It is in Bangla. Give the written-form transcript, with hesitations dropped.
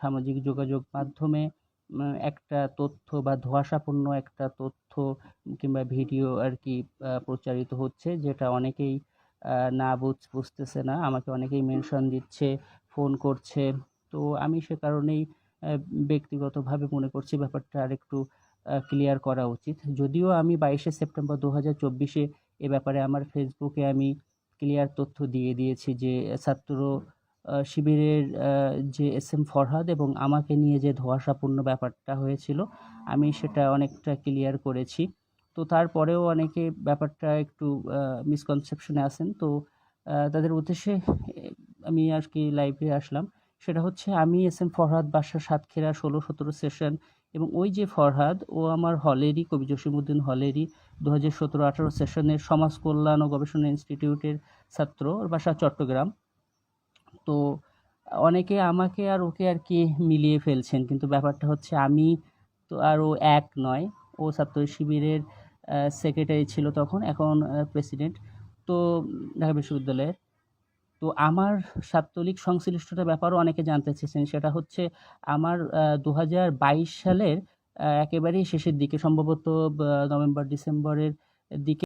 সামাজিক যোগাযোগ মাধ্যমে একটা তথ্য বা ধোঁয়াশাপূর্ণ একটা তথ্য কিংবা ভিডিও আর কি প্রচারিত হচ্ছে, যেটা অনেকেই না বুঝতেছে না। আমাকে অনেকেই মেনশন দিচ্ছে, ফোন করছে। তো আমি সে কারণেই ব্যক্তিগতভাবে মনে করছি ব্যাপারটা আরেকটু ক্লিয়ার করা উচিত। যদিও আমি 22শে সেপ্টেম্বর 2024-এ এ ব্যাপারে আমার ফেসবুকে আমি ক্লিয়ার তথ্য দিয়ে দিয়েছি যে ছাত্র শিবিরের যে এস এম ফরহাদ এবং আমাকে নিয়ে যে ধোঁয়াশাপূর্ণ ব্যাপারটা হয়েছিল, আমি সেটা অনেকটা ক্লিয়ার করেছি। তো তারপরেও অনেকে ব্যাপারটা একটু মিসকনসেপশনে আছেন। তো তাদের উদ্দেশ্যে আমি আর কি লাইভে আসলাম। সেটা হচ্ছে, আমি এস এম ফরহাদ বাসা সাতক্ষীরা 16-17 সেশন, এবং ওই যে ফরহাদ ও আমার হলেরই, কবি জসিমউদ্দিন হলেরই 2017-18 সেশনের সমাজ কল্যাণ ও গবেষণা ইনস্টিটিউটের ছাত্র, ওর বাসা চট্টগ্রাম। তো অনেকে আমাকে আর ওকে আর কি মিলিয়ে ফেলছেন, কিন্তু ব্যাপারটা হচ্ছে আমি তো আর ও এক নয়। ও ছাত্র শিবিরের সেক্রেটারি ছিল তখন, এখন প্রেসিডেন্ট তো ঢাকা বিশ্ববিদ্যালয়ের। তো আমার ছাত্রলীগ সংশ্লিষ্টতার ব্যাপারেও অনেকে জানতে চেয়েছেন। সেটা হচ্ছে আমার 2022 সালের একেবারেই শেষের দিকে, সম্ভবত নভেম্বর ডিসেম্বরের দিকে